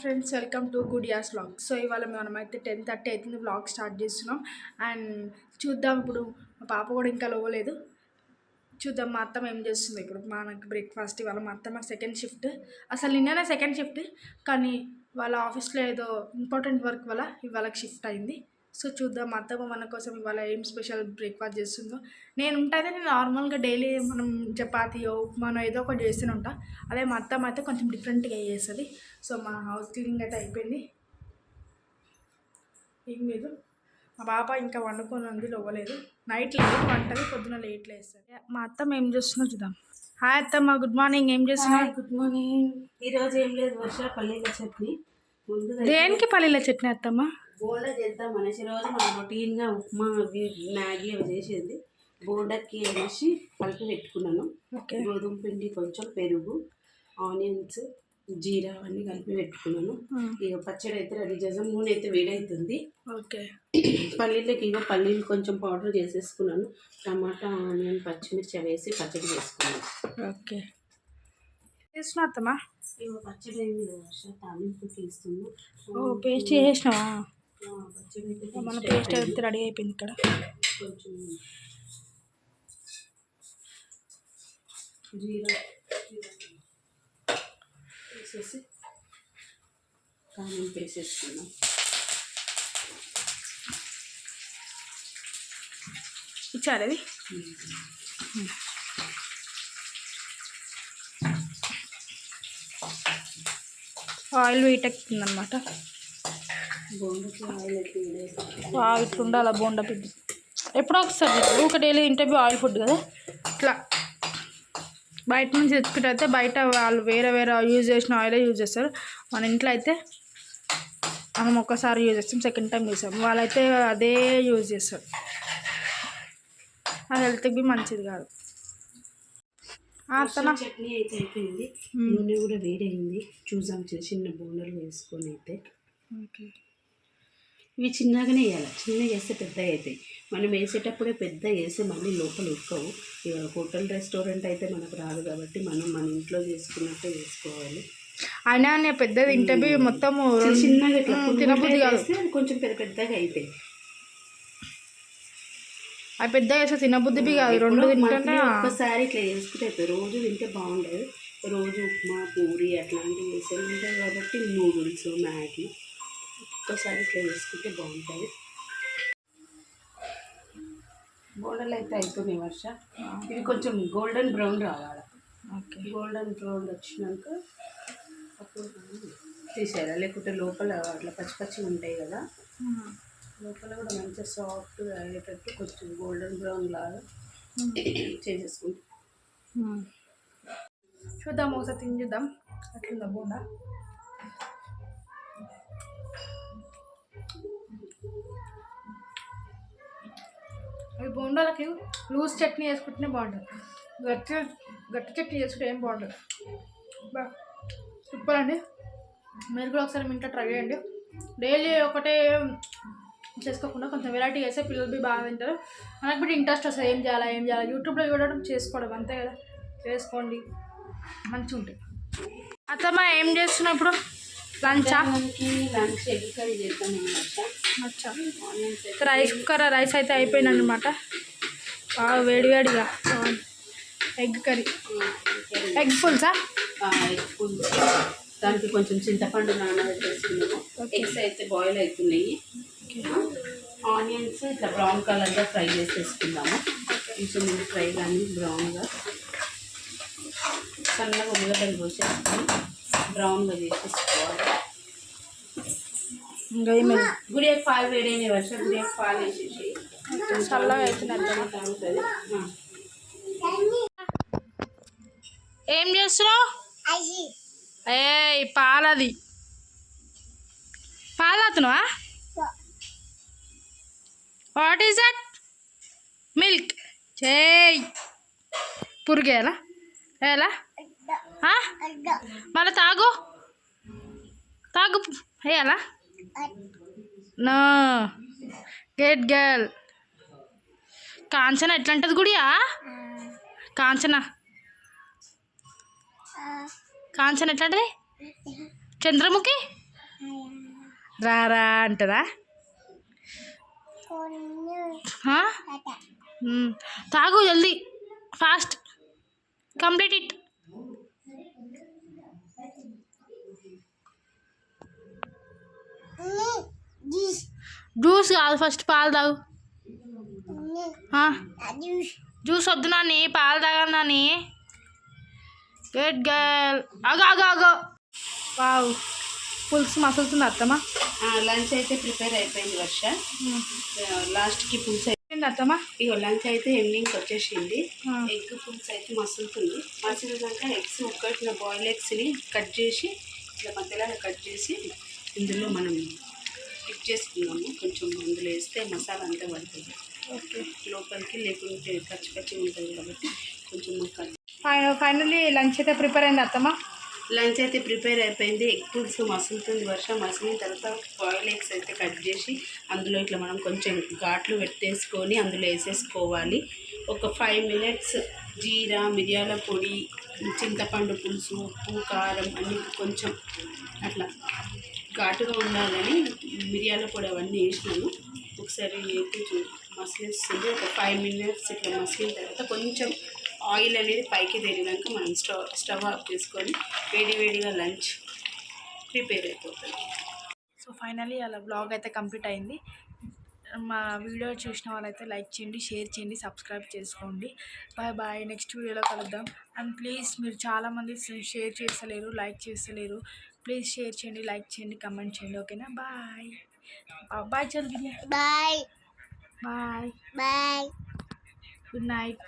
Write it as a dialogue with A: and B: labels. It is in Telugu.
A: ఫ్రెండ్స్, వెల్కమ్ టు గుడియాస్ వ్లాగ్. సో ఇవాళ మనమైతే 10:30 అవుతుంది వ్లాగ్ స్టార్ట్ చేస్తున్నాం. అండ్ చూద్దాం, ఇప్పుడు మా పాప కూడా ఇంకా లేవలేదు. చూద్దాం మా అత్తమ్మ ఏం చేస్తుంది. ఇప్పుడు మనకు బ్రేక్ఫాస్ట్ ఇవాళ మా అత్తమ్మ సెకండ్ షిఫ్ట్. అసలు నిన్ననే సెకండ్ షిఫ్ట్, కానీ వాళ్ళ ఆఫీస్లో ఏదో ఇంపార్టెంట్ వర్క్ వల్ల ఇవాళకి షిఫ్ట్ అయింది. సో చూద్దాం మా అత్తమ్మ మన కోసం ఇవాళ ఏం స్పెషల్ బ్రేక్ఫాస్ట్ చేస్తుందో. నేను నార్మల్గా డైలీ మనం చపాతీయో ఉప్మానో ఏదో ఒకటి చేస్తూనే ఉంటా. అదే మా అత్తమ్మ అయితే కొంచెం డిఫరెంట్గా చేస్తుంది. సో మా హౌస్ క్లీనింగ్ అయితే అయిపోయింది. ఏం లేదు, మా పాప ఇంకా వండుకొని ఉంది, లేవలేదు. నైట్ లేట్ వంటది, పొద్దున లేట్ లేస్తుంది. మా అత్తమ్మ ఏం చేస్తుందో చూద్దాం. హాయ్ అత్తమ్మ, గుడ్ మార్నింగ్. ఏం చేస్తున్నావు?
B: Good morning. ఈరోజు ఏం లేదు వర్ష, పల్లీల చట్నీ.
A: దేనికి పల్లీల చట్నీ అత్తమ్మ?
B: బోండా చేద్దాం అనేసి రోజు మనం రొటీన్గా ఉప్మా అవి మ్యాగీ అవి చేసేది. బోండాకి అనేసి కలిపి పెట్టుకున్నాను. గోధుమ పిండి, కొంచెం పెరుగు, ఆనియన్స్, జీరా అవన్నీ కలిపి పెట్టుకున్నాను. ఇక పచ్చడి అయితే రెడీ చేసాం. నూనె అయితే వేడవుతుంది.
A: ఓకే.
B: పల్లీలకి ఇక పల్లీలు కొంచెం పౌడర్ చేసేసుకున్నాను. టమాటా, ఆనియన్, పచ్చిమిర్చి వేసి పచ్చడి చేసుకున్నాను.
A: ఓకే చేస్తున్నా అత్తమ్మా.
B: ఇక పచ్చడి ఏమి వర్ష, తాలింపు తీస్తున్నా.
A: పేస్ట్ చేసేసినావా?
B: పచ్చడి
A: మన పేస్ట్ అయితే రెడీ అయిపోయింది. ఇక్కడ
B: కొంచెం జీరా వేసేసి తాలింపు వేసేసుకున్నాం.
A: ఇచ్చారు అది. ఆయిల్ వీట్ ఎక్కుతుంది అనమాట.
B: బోండకి ఆయిల్ ఎక్కువ
A: ఇట్లా ఉండాలి బోండా పిండి. ఎప్పుడో ఒకసారి, ఒక డైలీ ఇంటర్వ్యూ ఆయిల్ ఫుడ్ కదా. ఇట్లా బయట నుంచి తెచ్చుకుంటే అయితే బయట వాళ్ళు వేరే వేరే యూజ్ చేసిన ఆయిలే యూజ్ చేస్తారు. మన ఇంట్లో అయితే మనం ఒక్కసారి యూజ్ చేస్తాం, సెకండ్ టైం యూజ్ చేస్తాం. వాళ్ళైతే అదే యూజ్ చేస్తారు. అది హెల్త్కి మంచిది కాదు.
B: చట్నీ అయితే అయిపోయింది. నూనె కూడా వేడైంది. చూసాం చిన్న బోండలు వేసుకొని అయితే.
A: ఓకే.
B: ఇవి చిన్నగానే వేయాలి. చిన్నగా వేస్తే పెద్దగా అవుతాయి. మనం వేసేటప్పుడే పెద్ద వేసి మళ్ళీ లోపల ఉక్కవు. ఇక హోటల్ రెస్టారెంట్ అయితే మనకు రాదు కాబట్టి మనం మన ఇంట్లో చేసుకున్నట్టే వేసుకోవాలి.
A: అయినా పెద్దది తింటే మొత్తం
B: చిన్నగా తినబుద్ధి కాదు. కొంచెం పెద్దగా అవుతాయి.
A: అవి పెద్దగా వేస్తే తినబుద్ధి కాదు. రెండు తింటే
B: ఒక్కసారి ఇట్లా చేసుకుంటే రోజు తింటే బాగుండదు. రోజు ఉప్మా, పూరి అట్లాంటివి వేసే ఉంటాయి కాబట్టి నూడిల్స్, మ్యాగీ ఒక్కసారి ఇట్లా వేసుకుంటే బాగుంటుంది. బోండలు అయితే అయిపోయినాయి వర్ష. ఇవి కొంచెం గోల్డెన్ బ్రౌన్ రావాలి.
A: ఓకే.
B: గోల్డెన్ బ్రౌన్ వచ్చినాక అప్పుడు తీసేయాలి. లేకుంటే లోపల అట్లా పచ్చి పచ్చిగా ఉంటాయి కదా, లోపల కూడా మంచిగా సాఫ్ట్గా అయ్యేటట్టు కొంచెం గోల్డెన్ బ్రౌన్ లాగా చేసేసుకుంటాం.
A: చూద్దాం, ఒకసారి తిని చూద్దాం అట్లుందా బోండా. అవి బోండాలకి లూజ్ చట్నీ వేసుకుంటేనే బాగుంటుంది. గట్టి చట్నీ చేసుకుంటే ఏం బాగుంటుంది. సూపర్ అండి. మీరు కూడా ఒకసారి మీ ఇంట్లో ట్రై చేయండి. డైలీ ఒకటే చేసుకోకుండా కొంచెం వెరైటీ చేస్తే పిల్లలు బాగా తింటారు. మనకు కూడా ఇంట్రెస్ట్ వస్తుంది, ఏం చేయాలి యూట్యూబ్లో చూడడం, చేసుకోవడం అంతే కదా. చేసుకోండి, మంచిగా ఉంటుంది. అత్తమ్మ ఏం చేస్తున్నావు ఇప్పుడు? లంచ్
B: ఎగ్ కర్రీ చేస్తాను.
A: రైస్ అయితే అయిపోయింది అనమాట. వేడివేడిగా ఎగ్ కర్రీ, ఎగ్ పుల్సా?
B: ఎగ్ పులుసు, దానికి కొంచెం చింతపండు నానబెట్టేసుకున్నాము. ఎగ్స్ అయితే బాయిల్ అవుతున్నాయి. ఆనియన్స్ ఇట్లా బ్రౌన్ కలర్గా ఫ్రై చేసేసుకుందాము. కొంచెం ఫ్రై కానీ బ్రౌన్గా సన్నగా ఉల్లిగడ్డలు పోసేసుకొని బ్రౌన్గా చేసేసుకోవాలి. గుడియాకు పాలు వేడైన వర్ష, గుడియాకు పాలు వేసేసి
A: చల్లగా అవుతుంది. ఏం చేస్తున్నావు? పాలది పాలు అవుతున్నావా? What is that? మిల్క్. చేయి పురిగేలా ఎలా? మళ్ళీ తాగు వేయాలా? No, get girl. కాంచన ఎట్లా ఉంటుంది గుడియా? కాంచన ఎట్లా ఉంటుంది? చంద్రముఖి రారా అంటారా? తాగు జల్దీ, ఫాస్ట్ కంప్లీట్ ఇట్. జ్యూస్ కాదు, ఫస్ట్ పాలు తాగు. జ్యూస్ వద్దు నాని, పాలు తాగను నాని. Good girl. అగో వావ్, పులుసు మసులుతుంది అత్తమ్మా.
B: లంచ్ అయితే ప్రిపేర్ అయిపోయింది వర్ష. లాస్ట్కి పులుసు
A: అయిపోయింది అత్తమ్మా.
B: ఇగో లంచ్ అయితే ఎండింగ్కి వచ్చేసింది. ఎగ్ పులుసు అయితే మసులుతుంది. మసిలినాక ఎగ్స్ ఉక్కటిన బాయిల్ ఎగ్స్ని కట్ చేసి ఇట్లా మధ్యలో కట్ చేసి ఇందులో మనం మిక్స్ చేసుకున్నాము. కొంచెం అందులో వేస్తే మసాలా అంతా పడుతుంది
A: ఓకే
B: లోపలికి, లేకుంటే పచ్చి పచ్చి ఉంటుంది కాబట్టి కొంచెం ముక్క.
A: ఫైనల్లీ లంచ్ అయితే ప్రిపేర్ అయింది అత్తమ్మా.
B: లంచ్ అయితే ప్రిపేర్ అయిపోయింది. ఎగ్ పులుసు మసులుతుంది వర్షం. మసిలిన తర్వాత బాయిల్ ఎగ్స్ అయితే కట్ చేసి అందులో ఇట్లా మనం కొంచెం ఘాట్లు పెట్టేసుకొని అందులో వేసేసుకోవాలి. ఒక 5 minutes జీరా, మిరియాల పొడి, చింతపండు పులుసు, ఉప్పు, కారం అన్నీ కొంచెం అట్లా ఘాటుగా ఉండాలని మిరియాల పొడి అవన్నీ వేసినాను. ఒకసారి కొంచెం మసిలిస్తుంది. ఒక 5 minutes ఇట్లా మసిలిన తర్వాత కొంచెం ఆయిల్ అనేది పైకి తేలినాక మనం స్టవ్ ఆఫ్ చేసుకొని వేడివేడిగా లంచ్ ప్రిపేర్ అయిపోతుంది.
A: సో ఫైనల్లీ అలా బ్లాగ్ అయితే కంప్లీట్ అయింది. మా వీడియో చూసిన వాళ్ళైతే లైక్ చేయండి, షేర్ చేయండి, సబ్స్క్రైబ్ చేసుకోండి. బాయ్ బాయ్, నెక్స్ట్ వీడియోలో కలుద్దాం. అండ్ ప్లీజ్, మీరు చాలామంది షేర్ చేస్తలేరు, లైక్ చేస్తలేరు. ప్లీజ్ షేర్ చేయండి, లైక్ చేయండి, కమెంట్ చేయండి. ఓకేనా? బాయ్ బాయ్ చదువు. Bye bye bye, good night.